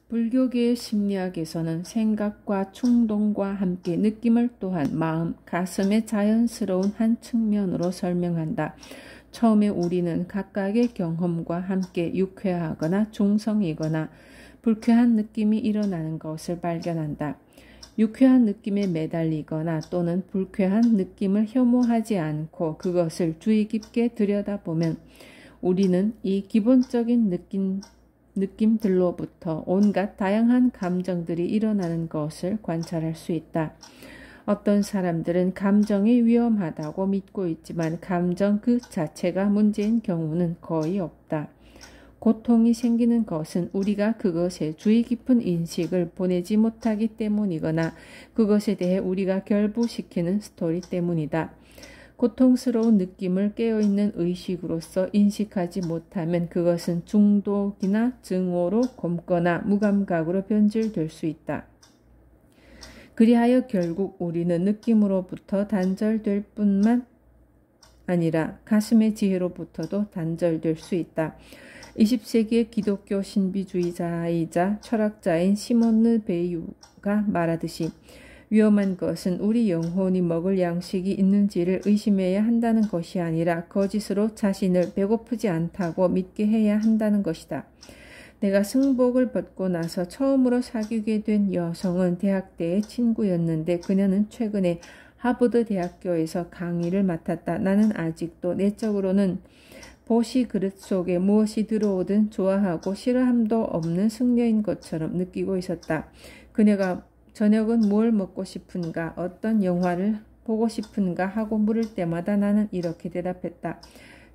불교계의 심리학에서는 생각과 충동과 함께 느낌을 또한 마음, 가슴의 자연스러운 한 측면으로 설명한다. 처음에 우리는 각각의 경험과 함께 유쾌하거나 중성이거나 불쾌한 느낌이 일어나는 것을 발견한다. 유쾌한 느낌에 매달리거나 또는 불쾌한 느낌을 혐오하지 않고 그것을 주의 깊게 들여다보면 우리는 이 기본적인 느낌들로부터 온갖 다양한 감정들이 일어나는 것을 관찰할 수 있다. 어떤 사람들은 감정이 위험하다고 믿고 있지만 감정 그 자체가 문제인 경우는 거의 없다. 고통이 생기는 것은 우리가 그것에 주의 깊은 인식을 보내지 못하기 때문이거나 그것에 대해 우리가 결부시키는 스토리 때문이다. 고통스러운 느낌을 깨어있는 의식으로서 인식하지 못하면 그것은 중독이나 증오로 곪거나 무감각으로 변질될 수 있다. 그리하여 결국 우리는 느낌으로부터 단절될 뿐만 아니라 가슴의 지혜로부터도 단절될 수 있다. 20세기의 기독교 신비주의자이자 철학자인 시몬느 베이유가 말하듯이 위험한 것은 우리 영혼이 먹을 양식이 있는지를 의심해야 한다는 것이 아니라 거짓으로 자신을 배고프지 않다고 믿게 해야 한다는 것이다. 내가 승복을 벗고 나서 처음으로 사귀게 된 여성은 대학 때의 친구였는데 그녀는 최근에 하버드 대학교에서 강의를 맡았다. 나는 아직도 내적으로는 보시 그릇 속에 무엇이 들어오든 좋아하고 싫어함도 없는 승려인 것처럼 느끼고 있었다. 그녀가 저녁은 뭘 먹고 싶은가, 어떤 영화를 보고 싶은가 하고 물을 때마다 나는 이렇게 대답했다.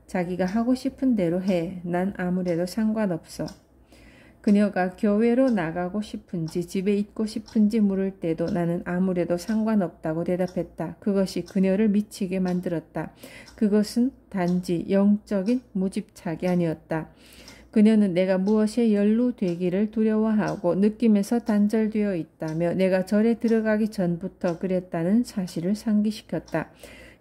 자기가 하고 싶은 대로 해. 난 아무래도 상관없어. 그녀가 교회로 나가고 싶은지 집에 있고 싶은지 물을 때도 나는 아무래도 상관없다고 대답했다. 그것이 그녀를 미치게 만들었다. 그것은 단지 영적인 무집착이 아니었다. 그녀는 내가 무엇에 연루되기를 두려워하고 느낌에서 단절되어 있다며 내가 절에 들어가기 전부터 그랬다는 사실을 상기시켰다.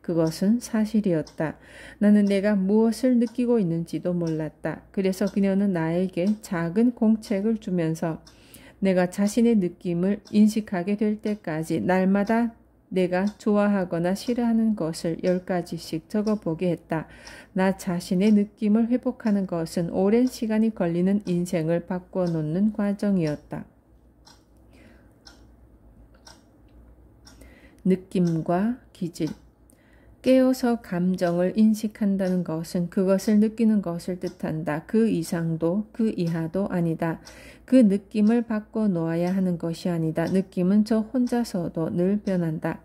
그것은 사실이었다. 나는 내가 무엇을 느끼고 있는지도 몰랐다. 그래서 그녀는 나에게 작은 공책을 주면서 내가 자신의 느낌을 인식하게 될 때까지 날마다 내가 좋아하거나 싫어하는 것을 10가지씩 적어보게 했다. 나 자신의 느낌을 회복하는 것은 오랜 시간이 걸리는 인생을 바꿔놓는 과정이었다. 느낌과 기질. 깨어서 감정을 인식한다는 것은 그것을 느끼는 것을 뜻한다. 그 이상도 그 이하도 아니다. 그 느낌을 바꿔놓아야 하는 것이 아니다. 느낌은 저 혼자서도 늘 변한다.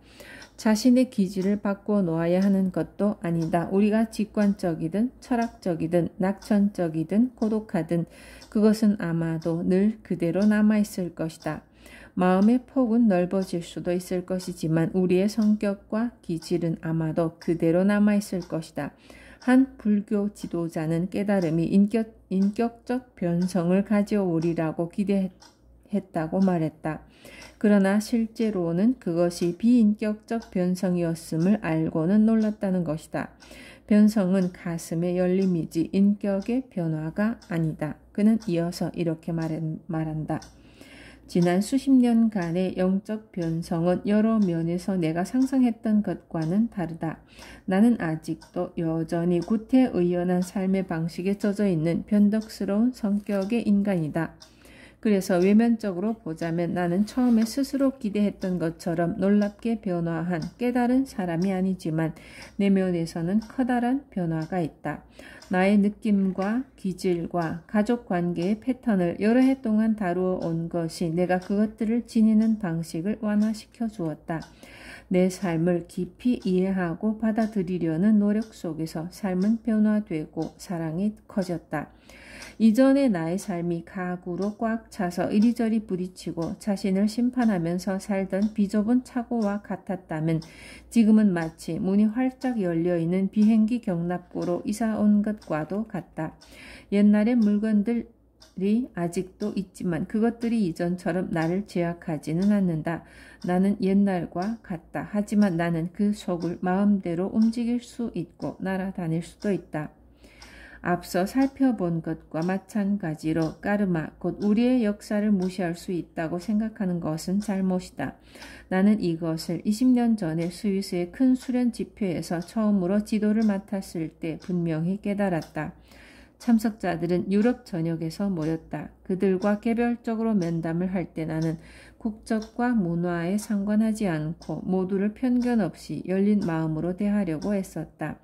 자신의 기질을 바꿔놓아야 하는 것도 아니다. 우리가 직관적이든 철학적이든 낙천적이든 고독하든 그것은 아마도 늘 그대로 남아있을 것이다. 마음의 폭은 넓어질 수도 있을 것이지만 우리의 성격과 기질은 아마도 그대로 남아있을 것이다. 한 불교 지도자는 깨달음이 인격적 변성을 가져오리라고 기대했다고 말했다. 그러나 실제로는 그것이 비인격적 변성이었음을 알고는 놀랐다는 것이다. 변성은 가슴의 열림이지 인격의 변화가 아니다. 그는 이어서 이렇게 말한다. 지난 수십 년간의 영적 변성은 여러 면에서 내가 상상했던 것과는 다르다. 나는 아직도 여전히 구태의연한 삶의 방식에 젖어 있는 변덕스러운 성격의 인간이다. 그래서 외면적으로 보자면 나는 처음에 스스로 기대했던 것처럼 놀랍게 변화한 깨달은 사람이 아니지만 내면에서는 커다란 변화가 있다. 나의 느낌과 기질과 가족관계의 패턴을 여러 해 동안 다루어 온 것이 내가 그것들을 지니는 방식을 완화시켜 주었다. 내 삶을 깊이 이해하고 받아들이려는 노력 속에서 삶은 변화되고 사랑이 커졌다. 이전의 나의 삶이 가구로 꽉 차서 이리저리 부딪히고 자신을 심판하면서 살던 비좁은 차고와 같았다면 지금은 마치 문이 활짝 열려있는 비행기 경납고로 이사 온 것과도 같다. 옛날의 물건들이 아직도 있지만 그것들이 이전처럼 나를 제약하지는 않는다. 나는 옛날과 같다. 하지만 나는 그 속을 마음대로 움직일 수 있고 날아다닐 수도 있다. 앞서 살펴본 것과 마찬가지로 까르마, 곧 우리의 역사를 무시할 수 있다고 생각하는 것은 잘못이다. 나는 이것을 20년 전에 스위스의 큰 수련 집회에서 처음으로 지도를 맡았을 때 분명히 깨달았다. 참석자들은 유럽 전역에서 모였다. 그들과 개별적으로 면담을 할 때 나는 국적과 문화에 상관하지 않고 모두를 편견 없이 열린 마음으로 대하려고 애썼다.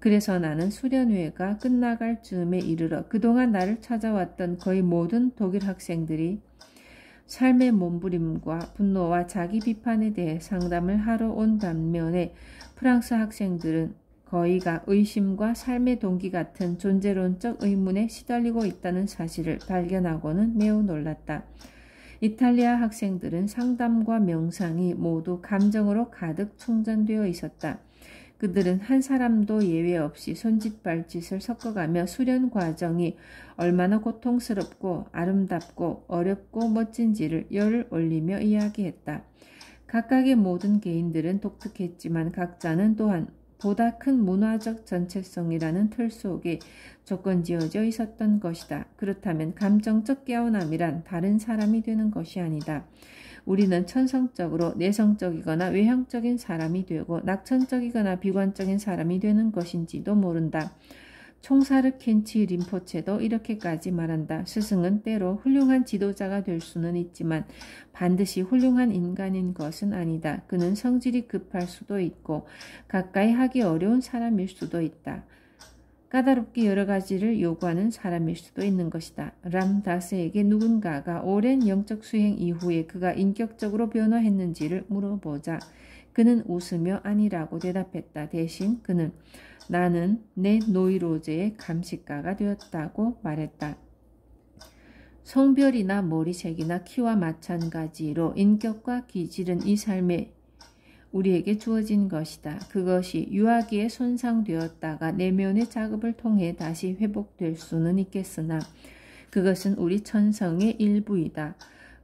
그래서 나는 수련회가 끝나갈 즈음에 이르러 그동안 나를 찾아왔던 거의 모든 독일 학생들이 삶의 몸부림과 분노와 자기 비판에 대해 상담을 하러 온 반면에 프랑스 학생들은 거의가 의심과 삶의 동기 같은 존재론적 의문에 시달리고 있다는 사실을 발견하고는 매우 놀랐다. 이탈리아 학생들은 상담과 명상이 모두 감정으로 가득 충전되어 있었다. 그들은 한 사람도 예외 없이 손짓발짓을 섞어가며 수련 과정이 얼마나 고통스럽고 아름답고 어렵고 멋진지를 열을 올리며 이야기했다. 각각의 모든 개인들은 독특했지만 각자는 또한 보다 큰 문화적 전체성이라는 틀 속에 조건지어져 있었던 것이다. 그렇다면 감정적 깨어남이란 다른 사람이 되는 것이 아니다. 우리는 천성적으로 내성적이거나 외향적인 사람이 되고 낙천적이거나 비관적인 사람이 되는 것인지도 모른다. 총사르 켄치 림포체도 이렇게까지 말한다. 스승은 때로 훌륭한 지도자가 될 수는 있지만 반드시 훌륭한 인간인 것은 아니다. 그는 성질이 급할 수도 있고 가까이 하기 어려운 사람일 수도 있다. 까다롭게 여러 가지를 요구하는 사람일 수도 있는 것이다. 람다스에게 누군가가 오랜 영적 수행 이후에 그가 인격적으로 변화했는지를 물어보자 그는 웃으며 아니라고 대답했다. 대신 그는 나는 내 노이로제의 감식가가 되었다고 말했다. 성별이나 머리색이나 키와 마찬가지로 인격과 기질은 이 삶에 우리에게 주어진 것이다. 그것이 유아기에 손상되었다가 내면의 작업을 통해 다시 회복될 수는 있겠으나 그것은 우리 천성의 일부이다.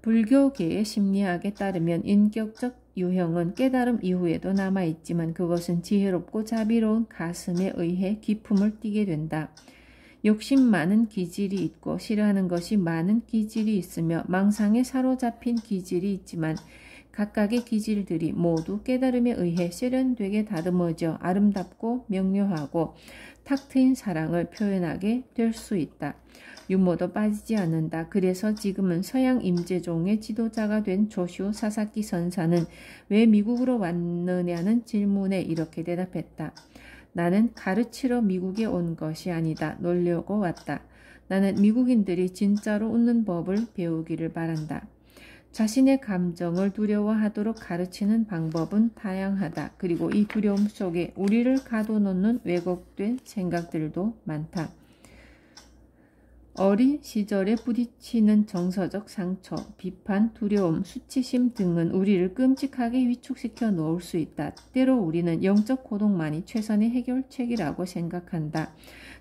불교계의 심리학에 따르면 인격적 유형은 깨달음 이후에도 남아있지만 그것은 지혜롭고 자비로운 가슴에 의해 기품을 띠게 된다. 욕심 많은 기질이 있고 싫어하는 것이 많은 기질이 있으며 망상에 사로잡힌 기질이 있지만 각각의 기질들이 모두 깨달음에 의해 세련되게 다듬어져 아름답고 명료하고 탁 트인 사랑을 표현하게 될 수 있다. 유머도 빠지지 않는다. 그래서 지금은 서양 임재종의 지도자가 된 조슈 사사키 선사는 왜 미국으로 왔느냐는 질문에 이렇게 대답했다. 나는 가르치러 미국에 온 것이 아니다. 놀려고 왔다. 나는 미국인들이 진짜로 웃는 법을 배우기를 바란다. 자신의 감정을 두려워하도록 가르치는 방법은 다양하다. 그리고 이 두려움 속에 우리를 가둬놓는 왜곡된 생각들도 많다. 어린 시절에 부딪히는 정서적 상처, 비판, 두려움, 수치심 등은 우리를 끔찍하게 위축시켜 놓을 수 있다. 때로 우리는 영적 고통만이 최선의 해결책이라고 생각한다.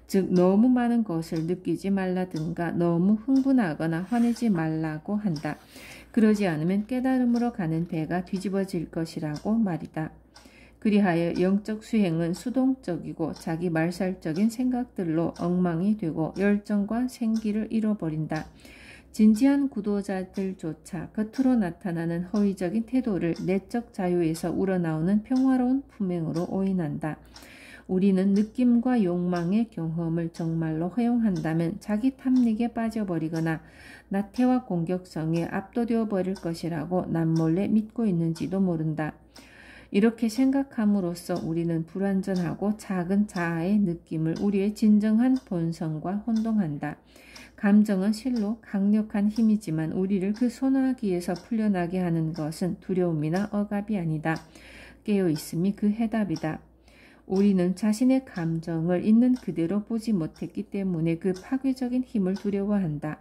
즉 너무 많은 것을 느끼지 말라든가 너무 흥분하거나 화내지 말라고 한다. 그러지 않으면 깨달음으로 가는 배가 뒤집어질 것이라고 말이다. 그리하여 영적 수행은 수동적이고 자기 말살적인 생각들로 엉망이 되고 열정과 생기를 잃어버린다. 진지한 구도자들조차 겉으로 나타나는 허위적인 태도를 내적 자유에서 우러나오는 평화로운 품행으로 오인한다. 우리는 느낌과 욕망의 경험을 정말로 허용한다면 자기 탐닉에 빠져버리거나 나태와 공격성에 압도되어 버릴 것이라고 남몰래 믿고 있는지도 모른다. 이렇게 생각함으로써 우리는 불완전하고 작은 자아의 느낌을 우리의 진정한 본성과 혼동한다. 감정은 실로 강력한 힘이지만 우리를 그 소나기에서 풀려나게 하는 것은 두려움이나 억압이 아니다. 깨어있음이 그 해답이다. 우리는 자신의 감정을 있는 그대로 보지 못했기 때문에 그 파괴적인 힘을 두려워한다.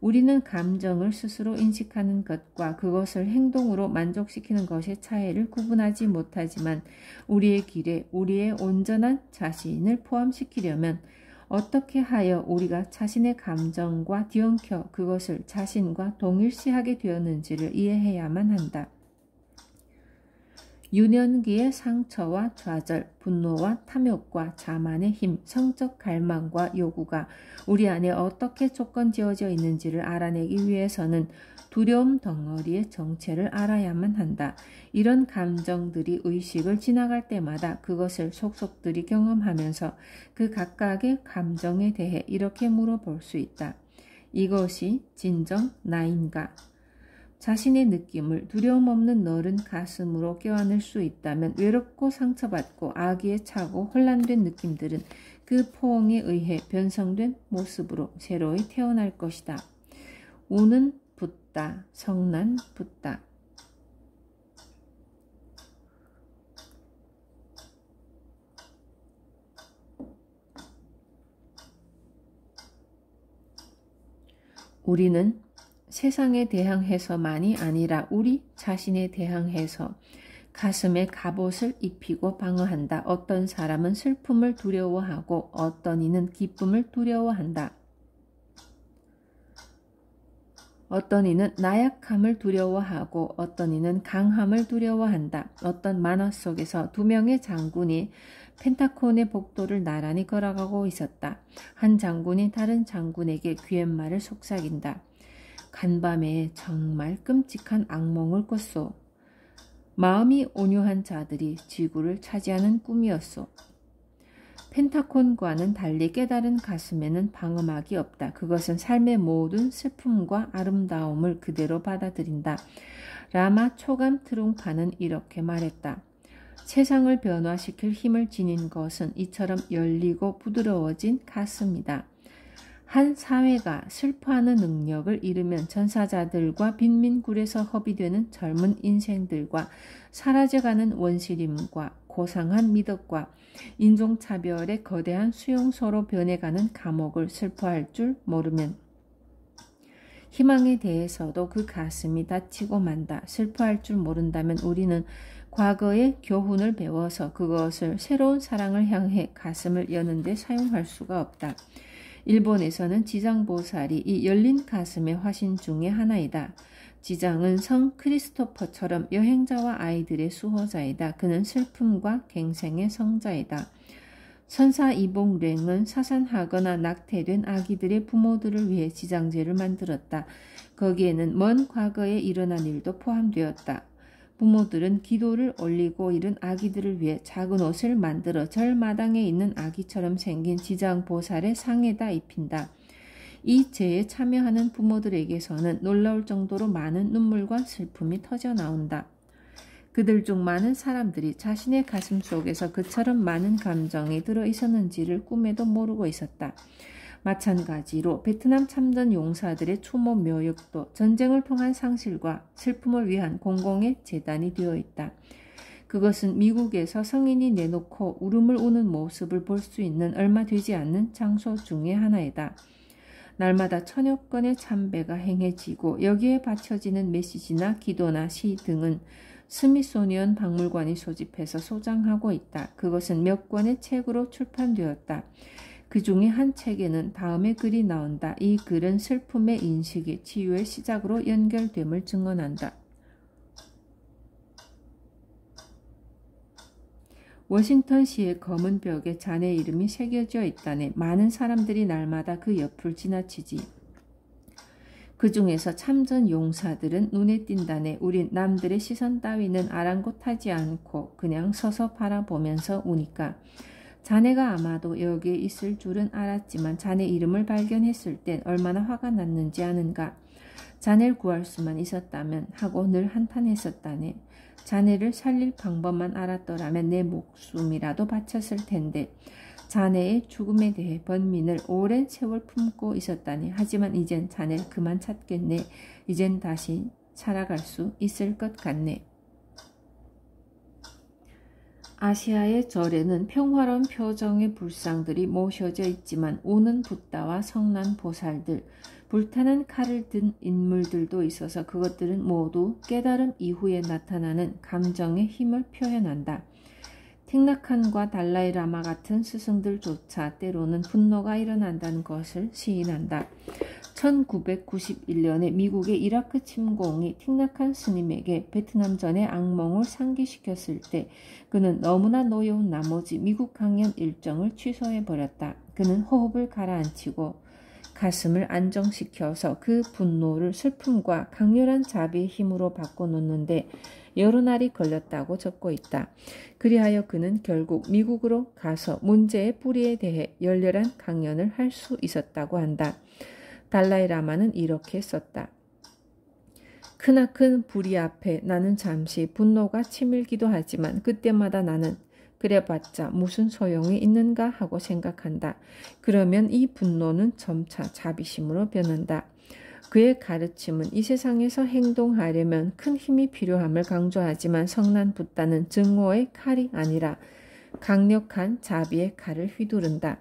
우리는 감정을 스스로 인식하는 것과 그것을 행동으로 만족시키는 것의 차이를 구분하지 못하지만 우리의 길에 우리의 온전한 자신을 포함시키려면 어떻게 하여 우리가 자신의 감정과 뒤엉켜 그것을 자신과 동일시하게 되었는지를 이해해야만 한다. 유년기의 상처와 좌절, 분노와 탐욕과 자만의 힘, 성적 갈망과 요구가 우리 안에 어떻게 조건 지어져 있는지를 알아내기 위해서는 두려움 덩어리의 정체를 알아야만 한다. 이런 감정들이 의식을 지나갈 때마다 그것을 속속들이 경험하면서 그 각각의 감정에 대해 이렇게 물어볼 수 있다. 이것이 진정 나인가? 자신의 느낌을 두려움 없는 너른 가슴으로 껴안을 수 있다면 외롭고 상처받고 아기에 차고 혼란된 느낌들은 그 포옹에 의해 변성된 모습으로 새로이 태어날 것이다. 우는 붓다, 성난 붓다. 우리는 세상에 대항해서만이 아니라 우리 자신에 대항해서 가슴에 갑옷을 입히고 방어한다. 어떤 사람은 슬픔을 두려워하고 어떤 이는 기쁨을 두려워한다. 어떤 이는 나약함을 두려워하고 어떤 이는 강함을 두려워한다. 어떤 만화 속에서 두 명의 장군이 펜타콘의 복도를 나란히 걸어가고 있었다. 한 장군이 다른 장군에게 귀갯말을 속삭인다. 간밤에 정말 끔찍한 악몽을 꿨소. 마음이 온유한 자들이 지구를 차지하는 꿈이었소. 펜타콘과는 달리 깨달은 가슴에는 방어막이 없다. 그것은 삶의 모든 슬픔과 아름다움을 그대로 받아들인다. 라마 초감 트룽파는 이렇게 말했다. 세상을 변화시킬 힘을 지닌 것은 이처럼 열리고 부드러워진 가슴이다. 한 사회가 슬퍼하는 능력을 잃으면 전사자들과 빈민굴에서 허비되는 젊은 인생들과 사라져가는 원시림과 고상한 미덕과 인종차별의 거대한 수용소로 변해가는 감옥을 슬퍼할 줄 모르면 희망에 대해서도 그 가슴이 다치고 만다. 슬퍼할 줄 모른다면 우리는 과거의 교훈을 배워서 그것을 새로운 사랑을 향해 가슴을 여는 데 사용할 수가 없다. 일본에서는 지장보살이 이 열린 가슴의 화신 중의 하나이다. 지장은 성 크리스토퍼처럼 여행자와 아이들의 수호자이다. 그는 슬픔과 갱생의 성자이다. 선사 이봉랭은 사산하거나 낙태된 아기들의 부모들을 위해 지장제를 만들었다. 거기에는 먼 과거에 일어난 일도 포함되었다. 부모들은 기도를 올리고 잃은 아기들을 위해 작은 옷을 만들어 절마당에 있는 아기처럼 생긴 지장보살의 상에다 입힌다. 이 제에 참여하는 부모들에게서는 놀라울 정도로 많은 눈물과 슬픔이 터져 나온다. 그들 중 많은 사람들이 자신의 가슴 속에서 그처럼 많은 감정이 들어 있었는지를 꿈에도 모르고 있었다. 마찬가지로 베트남 참전 용사들의 추모 묘역도 전쟁을 통한 상실과 슬픔을 위한 공공의 재단이 되어 있다. 그것은 미국에서 성인이 내놓고 울음을 우는 모습을 볼 수 있는 얼마 되지 않는 장소 중의 하나이다. 날마다 천여 건의 참배가 행해지고 여기에 바쳐지는 메시지나 기도나 시 등은 스미소니언 박물관이 소집해서 소장하고 있다. 그것은 몇 권의 책으로 출판되었다. 그 중에 한 책에는 다음의 글이 나온다. 이 글은 슬픔의 인식이 치유의 시작으로 연결됨을 증언한다. 워싱턴시의 검은 벽에 자네 이름이 새겨져 있다네. 많은 사람들이 날마다 그 옆을 지나치지. 그 중에서 참전 용사들은 눈에 띈다네. 우린 남들의 시선 따위는 아랑곳하지 않고 그냥 서서 바라보면서 우니까. 자네가 아마도 여기에 있을 줄은 알았지만 자네 이름을 발견했을 땐 얼마나 화가 났는지 아는가. 자네를 구할 수만 있었다면 하고 늘 한탄했었다네. 자네를 살릴 방법만 알았더라면 내 목숨이라도 바쳤을 텐데. 자네의 죽음에 대해 번민을 오랜 세월 품고 있었다니. 하지만 이젠 자네를 그만 찾겠네. 이젠 다시 살아갈 수 있을 것 같네. 아시아의 절에는 평화로운 표정의 불상들이 모셔져 있지만 우는 붓다와 성난 보살들, 불타는 칼을 든 인물들도 있어서 그것들은 모두 깨달음 이후에 나타나는 감정의 힘을 표현한다. 틱나칸과 달라이라마 같은 스승들조차 때로는 분노가 일어난다는 것을 시인한다. 1991년에 미국의 이라크 침공이 틱낙한 스님에게 베트남전의 악몽을 상기시켰을 때 그는 너무나 노여운 나머지 미국 강연 일정을 취소해버렸다. 그는 호흡을 가라앉히고 가슴을 안정시켜서 그 분노를 슬픔과 강렬한 자비의 힘으로 바꿔놓는데 여러 날이 걸렸다고 적고 있다. 그리하여 그는 결국 미국으로 가서 문제의 뿌리에 대해 열렬한 강연을 할 수 있었다고 한다. 달라이라마는 이렇게 썼다. 크나큰 불의 앞에 나는 잠시 분노가 치밀기도 하지만 그때마다 나는 그래봤자 무슨 소용이 있는가 하고 생각한다. 그러면 이 분노는 점차 자비심으로 변한다. 그의 가르침은 이 세상에서 행동하려면 큰 힘이 필요함을 강조하지만 성난 붓다는 증오의 칼이 아니라 강력한 자비의 칼을 휘두른다.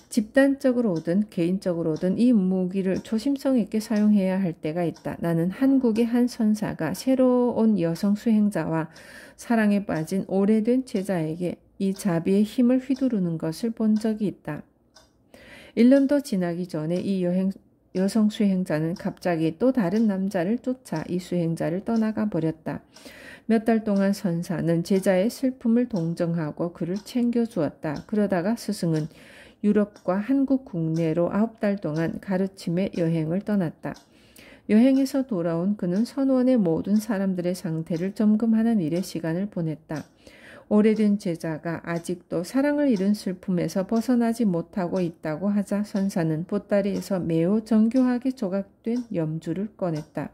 집단적으로든 개인적으로든 이 무기를 조심성 있게 사용해야 할 때가 있다. 나는 한국의 한 선사가 새로운 여성 수행자와 사랑에 빠진 오래된 제자에게 이 자비의 힘을 휘두르는 것을 본 적이 있다. 1년도 지나기 전에 이 여성 수행자는 갑자기 또 다른 남자를 쫓아 이 수행자를 떠나가 버렸다. 몇 달 동안 선사는 제자의 슬픔을 동정하고 그를 챙겨주었다. 그러다가 스승은 유럽과 한국 국내로 9달 동안 가르침의 여행을 떠났다. 여행에서 돌아온 그는 선원의 모든 사람들의 상태를 점검하는 일에 시간을 보냈다. 오래된 제자가 아직도 사랑을 잃은 슬픔에서 벗어나지 못하고 있다고 하자 선사는 보따리에서 매우 정교하게 조각된 염주를 꺼냈다.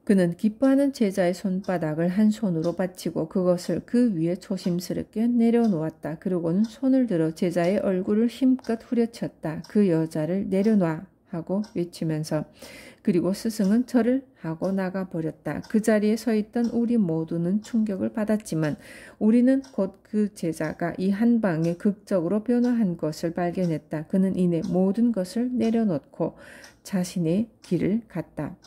그는 기뻐하는 제자의 손바닥을 한 손으로 받치고 그것을 그 위에 조심스럽게 내려놓았다. 그러고는 손을 들어 제자의 얼굴을 힘껏 후려쳤다. 그 여자를 내려놔 하고 외치면서 그리고 스승은 절을 하고 나가버렸다. 그 자리에 서 있던 우리 모두는 충격을 받았지만 우리는 곧 그 제자가 이 한 방에 극적으로 변화한 것을 발견했다. 그는 이내 모든 것을 내려놓고 자신의 길을 갔다.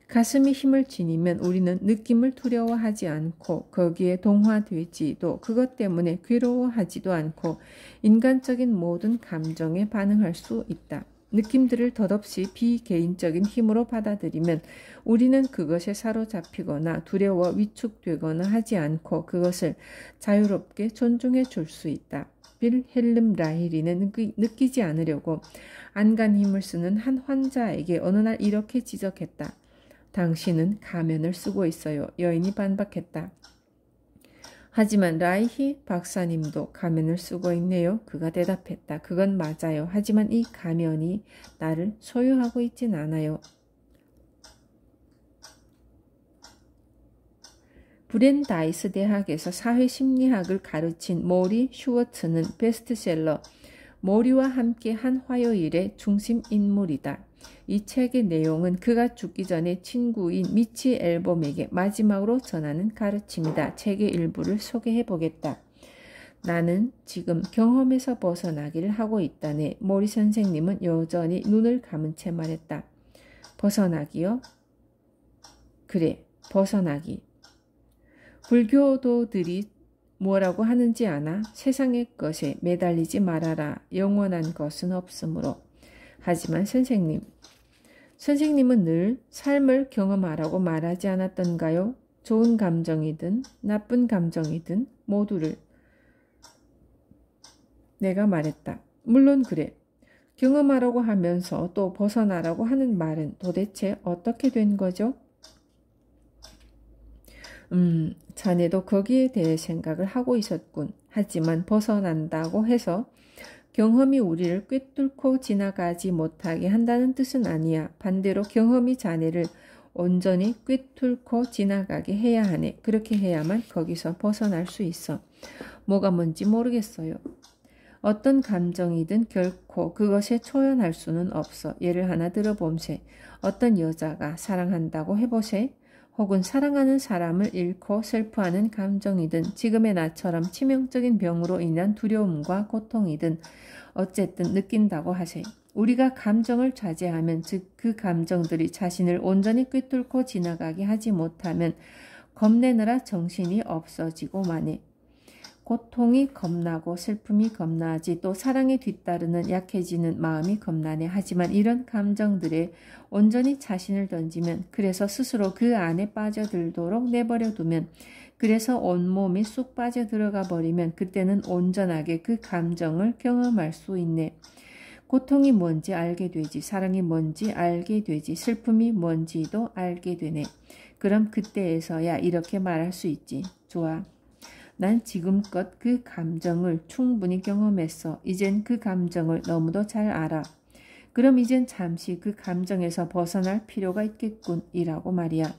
가슴이 힘을 지니면 우리는 느낌을 두려워하지 않고 거기에 동화되지도 그것 때문에 괴로워하지도 않고 인간적인 모든 감정에 반응할 수 있다. 느낌들을 덧없이 비개인적인 힘으로 받아들이면 우리는 그것에 사로잡히거나 두려워 위축되거나 하지 않고 그것을 자유롭게 존중해 줄 수 있다. 빌헬름 라힐리는 느끼지 않으려고 안간 힘을 쓰는 한 환자에게 어느 날 이렇게 지적했다. 당신은 가면을 쓰고 있어요. 여인이 반박했다. 하지만 라이히 박사님도 가면을 쓰고 있네요. 그가 대답했다. 그건 맞아요. 하지만 이 가면이 나를 소유하고 있진 않아요. 브렌다이스 대학에서 사회심리학을 가르친 모리 슈워츠는 베스트셀러 모리와 함께 한 화요일의 중심 인물이다. 이 책의 내용은 그가 죽기 전에 친구인 미치 앨범에게 마지막으로 전하는 가르침이다. 책의 일부를 소개해 보겠다. 나는 지금 경험에서 벗어나기를 하고 있다네. 모리 선생님은 여전히 눈을 감은 채 말했다. 벗어나기요? 그래, 벗어나기. 불교도들이 뭐라고 하는지 아나? 세상의 것에 매달리지 말아라. 영원한 것은 없으므로. 하지만 선생님은 늘 삶을 경험하라고 말하지 않았던가요? 좋은 감정이든 나쁜 감정이든 모두를. 내가 말했다. 물론 그래. 경험하라고 하면서 또 벗어나라고 하는 말은 도대체 어떻게 된 거죠? 자네도 거기에 대해 생각을 하고 있었군. 하지만 벗어난다고 해서 경험이 우리를 꿰뚫고 지나가지 못하게 한다는 뜻은 아니야. 반대로 경험이 자네를 온전히 꿰뚫고 지나가게 해야 하네. 그렇게 해야만 거기서 벗어날 수 있어. 뭐가 뭔지 모르겠어요. 어떤 감정이든 결코 그것에 초연할 수는 없어. 예를 하나 들어봄세. 어떤 여자가 사랑한다고 해보세. 혹은 사랑하는 사람을 잃고 슬퍼하는 감정이든 지금의 나처럼 치명적인 병으로 인한 두려움과 고통이든 어쨌든 느낀다고 하세. 우리가 감정을 자제하면 즉 그 감정들이 자신을 온전히 꿰뚫고 지나가게 하지 못하면 겁내느라 정신이 없어지고 마네. 고통이 겁나고 슬픔이 겁나지 또 사랑에 뒤따르는 약해지는 마음이 겁나네. 하지만 이런 감정들에 온전히 자신을 던지면, 그래서 스스로 그 안에 빠져들도록 내버려 두면, 그래서 온몸이 쑥 빠져들어가 버리면 그때는 온전하게 그 감정을 경험할 수 있네. 고통이 뭔지 알게 되지, 사랑이 뭔지 알게 되지, 슬픔이 뭔지도 알게 되네. 그럼 그때에서야 이렇게 말할 수 있지. 좋아. 난 지금껏 그 감정을 충분히 경험했어. 이젠 그 감정을 너무도 잘 알아. 그럼 이젠 잠시 그 감정에서 벗어날 필요가 있겠군 이라고 말이야.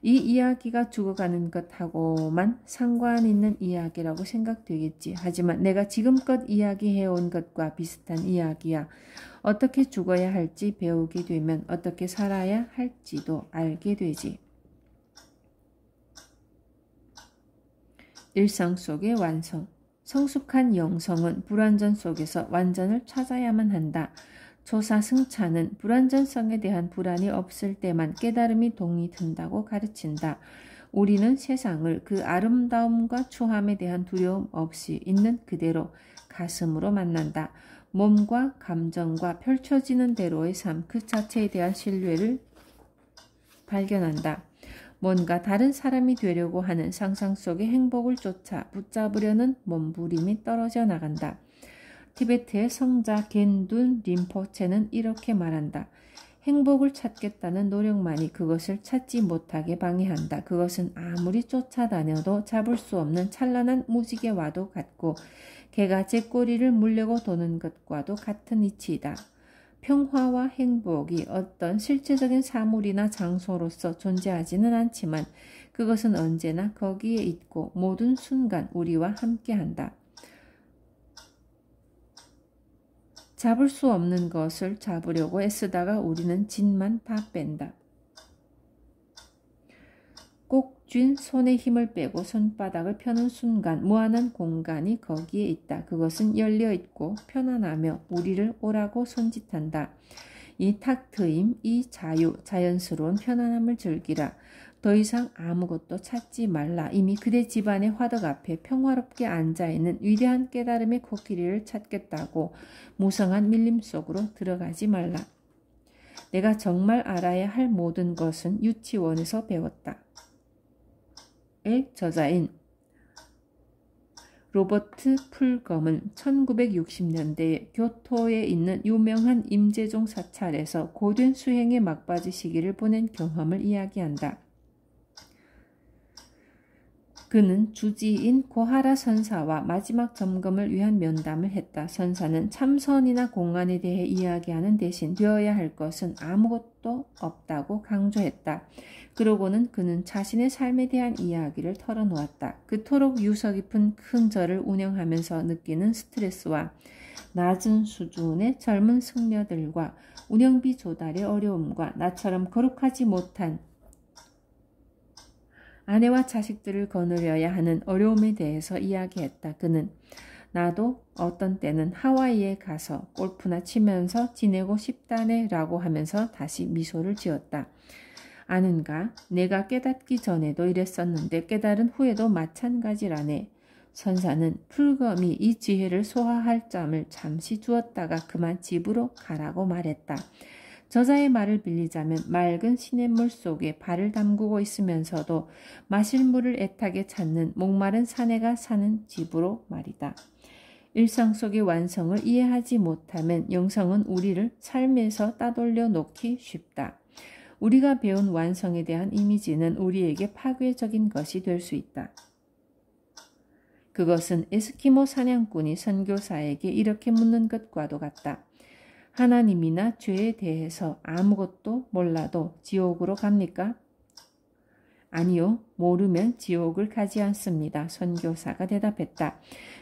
이 이야기가 죽어가는 것하고만 상관 있는 이야기라고 생각되겠지. 하지만 내가 지금껏 이야기해온 것과 비슷한 이야기야. 어떻게 죽어야 할지 배우게 되면 어떻게 살아야 할지도 알게 되지. 일상 속의 완성. 성숙한 영성은 불완전 속에서 완전을 찾아야만 한다. 초사승차는 불완전성에 대한 불안이 없을 때만 깨달음이 동이 든다고 가르친다. 우리는 세상을 그 아름다움과 추함에 대한 두려움 없이 있는 그대로 가슴으로 만난다. 몸과 감정과 펼쳐지는 대로의 삶 그 자체에 대한 신뢰를 발견한다. 뭔가 다른 사람이 되려고 하는 상상 속의 행복을 쫓아 붙잡으려는 몸부림이 떨어져 나간다. 티베트의 성자 겐둔 림포체는 이렇게 말한다. 행복을 찾겠다는 노력만이 그것을 찾지 못하게 방해한다. 그것은 아무리 쫓아다녀도 잡을 수 없는 찬란한 무지개와도 같고 개가 제 꼬리를 물려고 도는 것과도 같은 이치이다. 평화와 행복이 어떤 실제적인 사물이나 장소로서 존재하지는 않지만 그것은 언제나 거기에 있고 모든 순간 우리와 함께한다. 잡을 수 없는 것을 잡으려고 애쓰다가 우리는 진만 다 뺀다. 꼭 쥔 손에 힘을 빼고 손바닥을 펴는 순간 무한한 공간이 거기에 있다. 그것은 열려있고 편안하며 우리를 오라고 손짓한다. 이 탁 트임, 이 자유, 자연스러운 편안함을 즐기라. 더 이상 아무것도 찾지 말라. 이미 그대 집안의 화덕 앞에 평화롭게 앉아있는 위대한 깨달음의 코끼리를 찾겠다고 무성한 밀림 속으로 들어가지 말라. 내가 정말 알아야 할 모든 것은 유치원에서 배웠다. 의 저자인 로버트 풀검은 1960년대에 교토에 있는 유명한 임재종 사찰에서 고된 수행의 막바지 시기를 보낸 경험을 이야기한다. 그는 주지인 고하라 선사와 마지막 점검을 위한 면담을 했다. 선사는 참선이나 공안에 대해 이야기하는 대신 되어야 할 것은 아무것도 없다고 강조했다. 그러고는 그는 자신의 삶에 대한 이야기를 털어놓았다. 그토록 유서 깊은 큰 절을 운영하면서 느끼는 스트레스와 낮은 수준의 젊은 승려들과 운영비 조달의 어려움과 나처럼 거룩하지 못한 아내와 자식들을 거느려야 하는 어려움에 대해서 이야기했다. 그는 나도 어떤 때는 하와이에 가서 골프나 치면서 지내고 싶다네 라고 하면서 다시 미소를 지었다. 아는가? 내가 깨닫기 전에도 이랬었는데 깨달은 후에도 마찬가지라네. 선사는 풀검이 이 지혜를 소화할 짬을 잠시 주었다가 그만 집으로 가라고 말했다. 저자의 말을 빌리자면 맑은 시냇물 속에 발을 담그고 있으면서도 마실 물을 애타게 찾는 목마른 사내가 사는 집으로 말이다. 일상 속의 완성을 이해하지 못하면 영성은 우리를 삶에서 따돌려 놓기 쉽다. 우리가 배운 완성에 대한 이미지는 우리에게 파괴적인 것이 될 수 있다. 그것은 에스키모 사냥꾼이 선교사에게 이렇게 묻는 것과도 같다. 하나님이나 죄에 대해서 아무것도 몰라도 지옥으로 갑니까? 아니요, 모르면 지옥을 가지 않습니다. 선교사가 대답했다.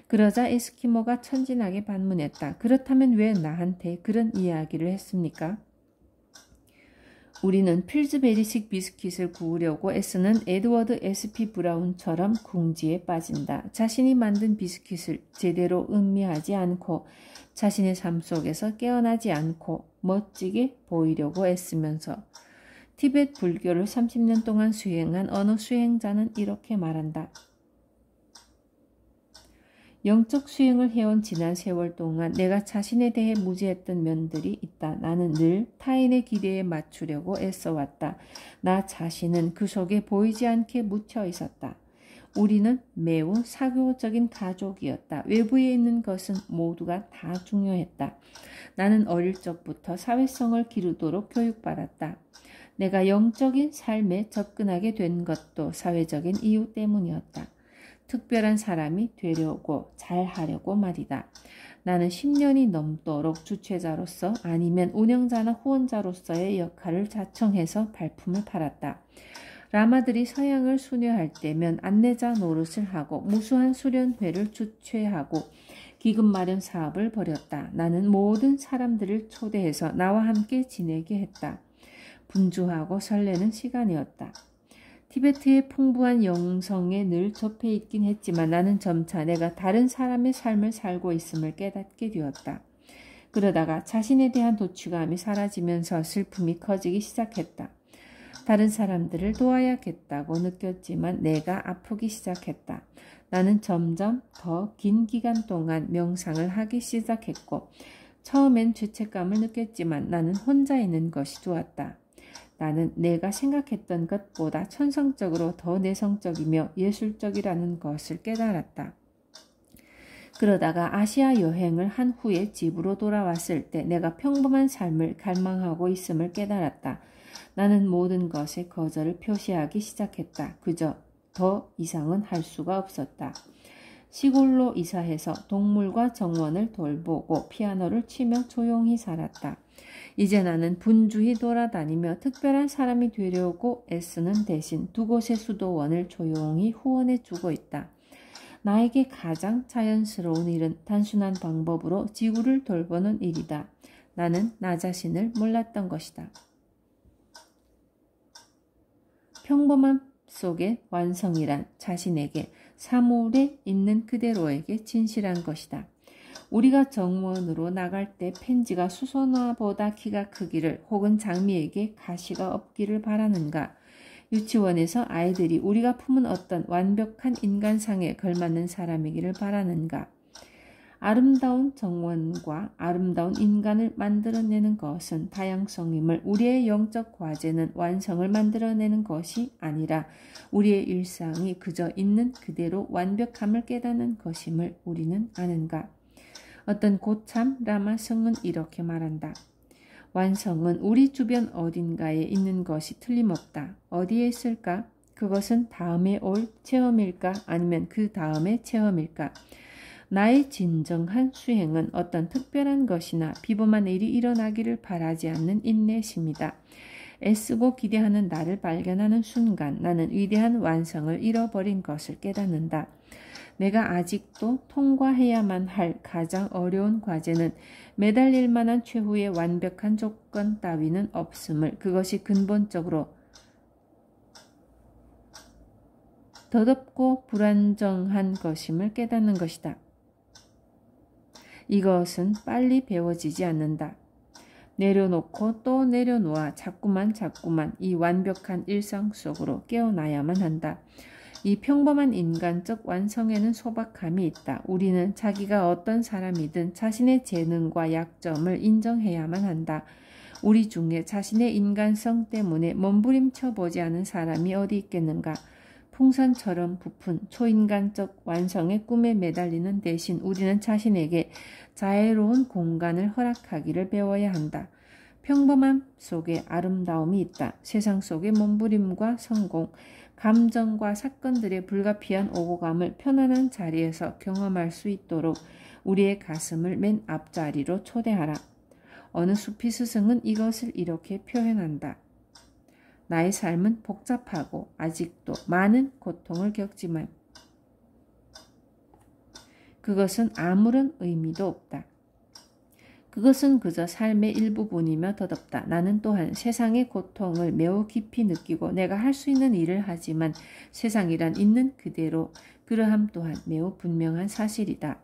그러자 에스키모가 천진하게 반문했다. 그렇다면 왜 나한테 그런 이야기를 했습니까? 우리는 필즈베리식 비스킷을 구우려고 애쓰는 에드워드 S.P. 브라운처럼 궁지에 빠진다. 자신이 만든 비스킷을 제대로 음미하지 않고 자신의 삶 속에서 깨어나지 않고 멋지게 보이려고 애쓰면서 티베트 불교를 30년 동안 수행한 어느 수행자는 이렇게 말한다. 영적 수행을 해온 지난 세월 동안 내가 자신에 대해 무지했던 면들이 있다. 나는 늘 타인의 기대에 맞추려고 애써왔다. 나 자신은 그 속에 보이지 않게 묻혀 있었다. 우리는 매우 사교적인 가족이었다. 외부에 있는 것은 모두가 다 중요했다. 나는 어릴 적부터 사회성을 기르도록 교육받았다. 내가 영적인 삶에 접근하게 된 것도 사회적인 이유 때문이었다. 특별한 사람이 되려고 잘하려고 말이다. 나는 10년이 넘도록 주최자로서 아니면 운영자나 후원자로서의 역할을 자청해서 발품을 팔았다. 라마들이 서양을 순회할 때면 안내자 노릇을 하고 무수한 수련회를 주최하고 기금 마련 사업을 벌였다. 나는 모든 사람들을 초대해서 나와 함께 지내게 했다. 분주하고 설레는 시간이었다. 티베트의 풍부한 영성에 늘 접해 있긴 했지만 나는 점차 내가 다른 사람의 삶을 살고 있음을 깨닫게 되었다. 그러다가 자신에 대한 도취감이 사라지면서 슬픔이 커지기 시작했다. 다른 사람들을 도와야겠다고 느꼈지만 내가 아프기 시작했다. 나는 점점 더 긴 기간 동안 명상을 하기 시작했고 처음엔 죄책감을 느꼈지만 나는 혼자 있는 것이 좋았다. 나는 내가 생각했던 것보다 천성적으로 더 내성적이며 예술적이라는 것을 깨달았다. 그러다가 아시아 여행을 한 후에 집으로 돌아왔을 때 내가 평범한 삶을 갈망하고 있음을 깨달았다. 나는 모든 것에 거절을 표시하기 시작했다. 그저 더 이상은 할 수가 없었다. 시골로 이사해서 동물과 정원을 돌보고 피아노를 치며 조용히 살았다. 이제 나는 분주히 돌아다니며 특별한 사람이 되려고 애쓰는 대신 두 곳의 수도원을 조용히 후원해주고 있다. 나에게 가장 자연스러운 일은 단순한 방법으로 지구를 돌보는 일이다. 나는 나 자신을 몰랐던 것이다. 평범함 속의 완성이란 자신에게 사물에 있는 그대로에게 진실한 것이다. 우리가 정원으로 나갈 때 펜지가 수선화보다 키가 크기를 혹은 장미에게 가시가 없기를 바라는가? 유치원에서 아이들이 우리가 품은 어떤 완벽한 인간상에 걸맞는 사람이기를 바라는가? 아름다운 정원과 아름다운 인간을 만들어내는 것은 다양성임을 우리의 영적 과제는 완성을 만들어내는 것이 아니라 우리의 일상이 그저 있는 그대로 완벽함을 깨닫는 것임을 우리는 아는가? 어떤 고참 라마성은 이렇게 말한다. 완성은 우리 주변 어딘가에 있는 것이 틀림없다. 어디에 있을까? 그것은 다음에 올 체험일까? 아니면 그 다음의 체험일까? 나의 진정한 수행은 어떤 특별한 것이나 비범한 일이 일어나기를 바라지 않는 인내심이다. 애쓰고 기대하는 나를 발견하는 순간 나는 위대한 완성을 잃어버린 것을 깨닫는다. 내가 아직도 통과해야만 할 가장 어려운 과제는 매달릴 만한 최후의 완벽한 조건 따위는 없음을, 그것이 근본적으로 더덥고 불안정한 것임을 깨닫는 것이다. 이것은 빨리 배워지지 않는다. 내려놓고 또 내려놓아 자꾸만 이 완벽한 일상 속으로 깨어나야만 한다. 이 평범한 인간적 완성에는 소박함이 있다. 우리는 자기가 어떤 사람이든 자신의 재능과 약점을 인정해야만 한다. 우리 중에 자신의 인간성 때문에 몸부림쳐 보지 않은 사람이 어디 있겠는가? 풍선처럼 부푼 초인간적 완성의 꿈에 매달리는 대신 우리는 자신에게 자애로운 공간을 허락하기를 배워야 한다. 평범함 속에 아름다움이 있다. 세상 속의 몸부림과 성공, 감정과 사건들의 불가피한 오고감을 편안한 자리에서 경험할 수 있도록 우리의 가슴을 맨 앞자리로 초대하라. 어느 수피 스승은 이것을 이렇게 표현한다. 나의 삶은 복잡하고 아직도 많은 고통을 겪지만 그것은 아무런 의미도 없다. 그것은 그저 삶의 일부분이며 더덥다. 나는 또한 세상의 고통을 매우 깊이 느끼고 내가 할 수 있는 일을 하지만 세상이란 있는 그대로 그러함 또한 매우 분명한 사실이다.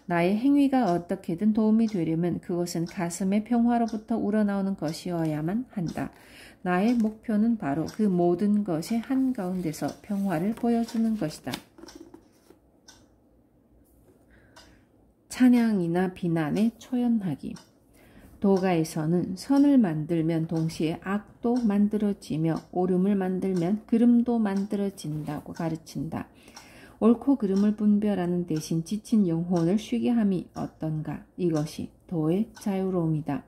나의 행위가 어떻게든 도움이 되려면 그것은 가슴의 평화로부터 우러나오는 것이어야만 한다. 나의 목표는 바로 그 모든 것의 한가운데서 평화를 보여주는 것이다. 찬양이나 비난에 초연하기. 도가에서는 선을 만들면 동시에 악도 만들어지며 옳음을 만들면 그름도 만들어진다고 가르친다. 옳고 그름을 분별하는 대신 지친 영혼을 쉬게 함이 어떤가? 이것이 도의 자유로움이다.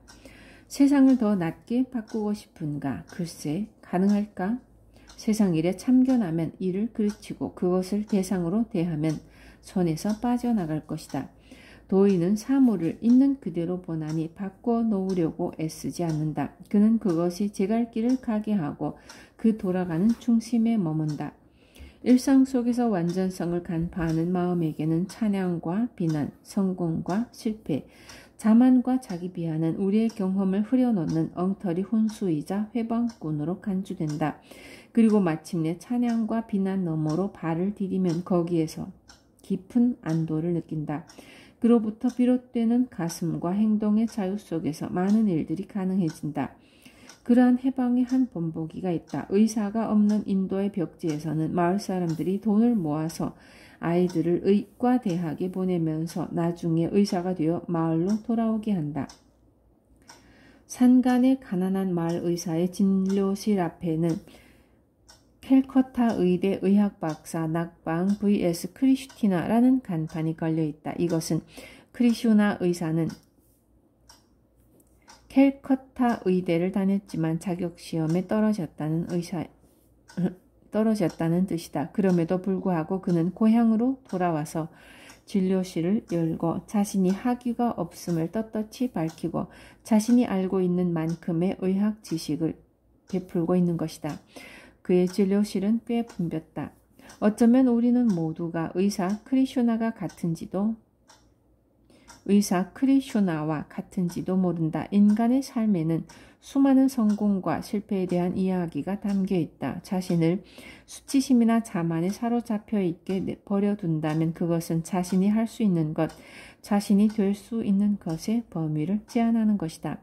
세상을 더 낮게 바꾸고 싶은가? 글쎄, 가능할까? 세상 일에 참견하면 이를 그르치고 그것을 대상으로 대하면 손에서 빠져나갈 것이다. 도인은 사물을 있는 그대로 보나니 바꿔 놓으려고 애쓰지 않는다. 그는 그것이 제갈 길을 가게 하고 그 돌아가는 중심에 머문다. 일상 속에서 완전성을 간파하는 마음에게는 찬양과 비난, 성공과 실패, 자만과 자기 비하는 우리의 경험을 흐려놓는 엉터리 혼수이자 회방꾼으로 간주된다. 그리고 마침내 찬양과 비난 너머로 발을 디디면 거기에서 깊은 안도를 느낀다. 그로부터 비롯되는 가슴과 행동의 자유 속에서 많은 일들이 가능해진다. 그러한 해방의 한 본보기가 있다. 의사가 없는 인도의 벽지에서는 마을 사람들이 돈을 모아서 아이들을 의과 대학에 보내면서 나중에 의사가 되어 마을로 돌아오게 한다. 산간의 가난한 마을 의사의 진료실 앞에는 캘커타 의대 의학박사 낙방 vs 크리슈티나라는 간판이 걸려있다. 이것은 크리슈나 의사는 캘커타 의대를 다녔지만 자격시험에 떨어졌다는 뜻이다. 그럼에도 불구하고 그는 고향으로 돌아와서 진료실을 열고 자신이 학위가 없음을 떳떳이 밝히고 자신이 알고 있는 만큼의 의학 지식을 베풀고 있는 것이다. 그의 진료실은 꽤 붐볐다. 어쩌면 우리는 모두가 의사 크리슈나와 같은지도 모른다. 인간의 삶에는 수많은 성공과 실패에 대한 이야기가 담겨있다. 자신을 수치심이나 자만에 사로잡혀 있게 버려둔다면 그것은 자신이 할 수 있는 것, 자신이 될 수 있는 것의 범위를 제한하는 것이다.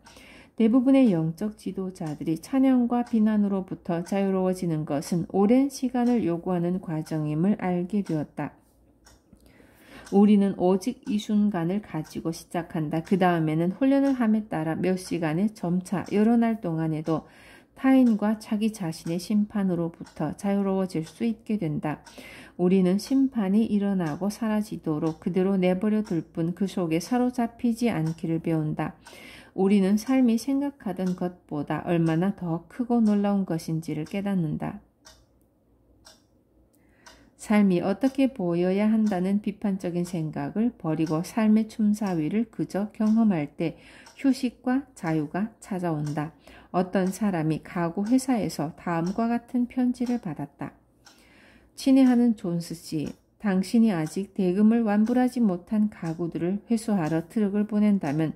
대부분의 영적 지도자들이 찬양과 비난으로부터 자유로워지는 것은 오랜 시간을 요구하는 과정임을 알게 되었다. 우리는 오직 이 순간을 가지고 시작한다. 그 다음에는 훈련을 함에 따라 몇 시간의 점차 여러 날 동안에도 타인과 자기 자신의 심판으로부터 자유로워질 수 있게 된다. 우리는 심판이 일어나고 사라지도록 그대로 내버려 둘 뿐 그 속에 사로잡히지 않기를 배운다. 우리는 삶이 생각하던 것보다 얼마나 더 크고 놀라운 것인지를 깨닫는다. 삶이 어떻게 보여야 한다는 비판적인 생각을 버리고 삶의 춤사위를 그저 경험할 때 휴식과 자유가 찾아온다. 어떤 사람이 가구 회사에서 다음과 같은 편지를 받았다. 친애하는 존스 씨, 당신이 아직 대금을 완불하지 못한 가구들을 회수하러 트럭을 보낸다면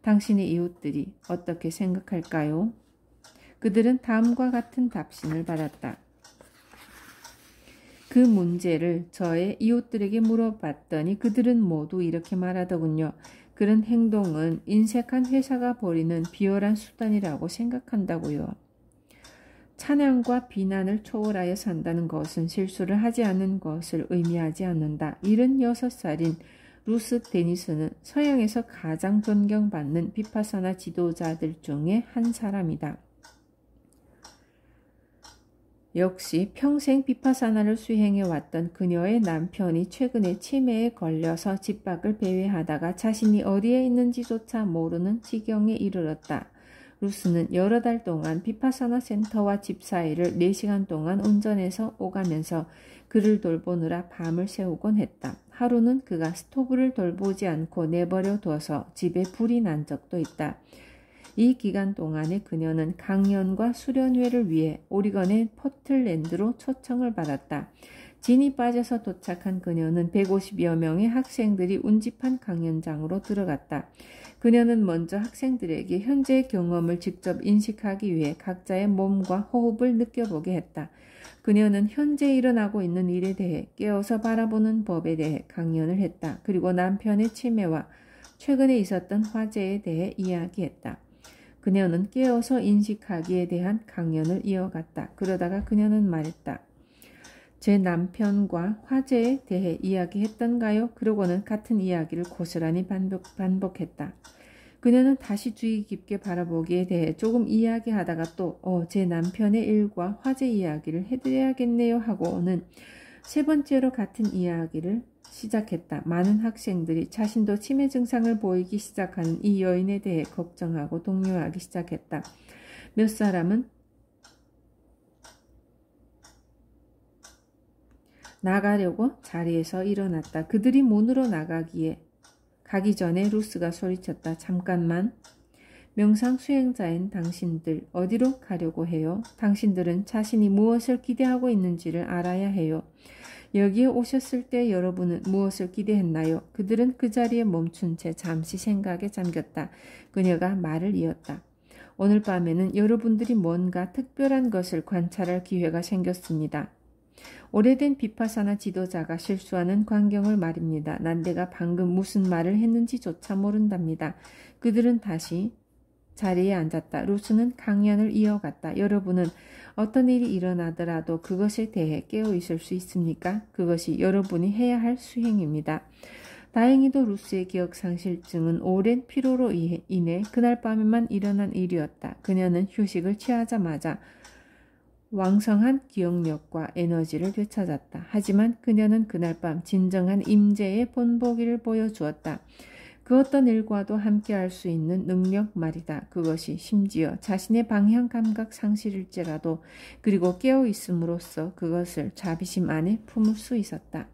당신의 이웃들이 어떻게 생각할까요? 그들은 다음과 같은 답신을 받았다. 그 문제를 저의 이웃들에게 물어봤더니 그들은 모두 이렇게 말하더군요. 그런 행동은 인색한 회사가 벌이는 비열한 수단이라고 생각한다고요. 찬양과 비난을 초월하여 산다는 것은 실수를 하지 않는 것을 의미하지 않는다. 76살인 루스 데니스는 서양에서 가장 존경받는 비파사나 지도자들 중에 한 사람이다. 역시 평생 비파사나를 수행해왔던 그녀의 남편이 최근에 치매에 걸려서 집 밖을 배회하다가 자신이 어디에 있는지조차 모르는 지경에 이르렀다. 루스는 여러 달 동안 비파사나 센터와 집 사이를 4시간 동안 운전해서 오가면서 그를 돌보느라 밤을 새우곤 했다. 하루는 그가 스토브를 돌보지 않고 내버려 둬서 집에 불이 난 적도 있다. 이 기간 동안에 그녀는 강연과 수련회를 위해 오리건의 포틀랜드로 초청을 받았다. 진이 빠져서 도착한 그녀는 150여 명의 학생들이 운집한 강연장으로 들어갔다. 그녀는 먼저 학생들에게 현재의 경험을 직접 인식하기 위해 각자의 몸과 호흡을 느껴보게 했다. 그녀는 현재 일어나고 있는 일에 대해 깨어서 바라보는 법에 대해 강연을 했다. 그리고 남편의 치매와 최근에 있었던 화재에 대해 이야기했다. 그녀는 깨어서 인식하기에 대한 강연을 이어갔다. 그러다가 그녀는 말했다. 제 남편과 화제에 대해 이야기했던가요? 그러고는 같은 이야기를 고스란히 반복했다. 그녀는 다시 주의 깊게 바라보기에 대해 조금 이야기하다가 또 제 남편의 일과 화제 이야기를 해드려야겠네요 하고는 세 번째로 같은 이야기를 시작했다. 많은 학생들이 자신도 치매 증상을 보이기 시작하는 이 여인에 대해 걱정하고 동요하기 시작했다. 몇 사람은 나가려고 자리에서 일어났다. 그들이 문으로 가기 전에 루스가 소리쳤다. 잠깐만. 명상 수행자인 당신들 어디로 가려고 해요? 당신들은 자신이 무엇을 기대하고 있는지를 알아야 해요. 여기에 오셨을 때 여러분은 무엇을 기대했나요? 그들은 그 자리에 멈춘 채 잠시 생각에 잠겼다. 그녀가 말을 이었다. 오늘 밤에는 여러분들이 뭔가 특별한 것을 관찰할 기회가 생겼습니다. 오래된 비파사나 지도자가 실수하는 광경을 말입니다. 난 내가 방금 무슨 말을 했는지조차 모른답니다. 그들은 다시 자리에 앉았다. 루스는 강연을 이어갔다. 여러분은 어떤 일이 일어나더라도 그것에 대해 깨어 있을 수 있습니까? 그것이 여러분이 해야 할 수행입니다. 다행히도 루스의 기억상실증은 오랜 피로로 인해 그날 밤에만 일어난 일이었다. 그녀는 휴식을 취하자마자 왕성한 기억력과 에너지를 되찾았다. 하지만 그녀는 그날 밤 진정한 임재의 본보기를 보여주었다. 그 어떤 일과도 함께할 수 있는 능력 말이다. 그것이 심지어 자신의 방향 감각 상실일지라도 그리고 깨어있음으로써 그것을 자비심 안에 품을 수 있었다.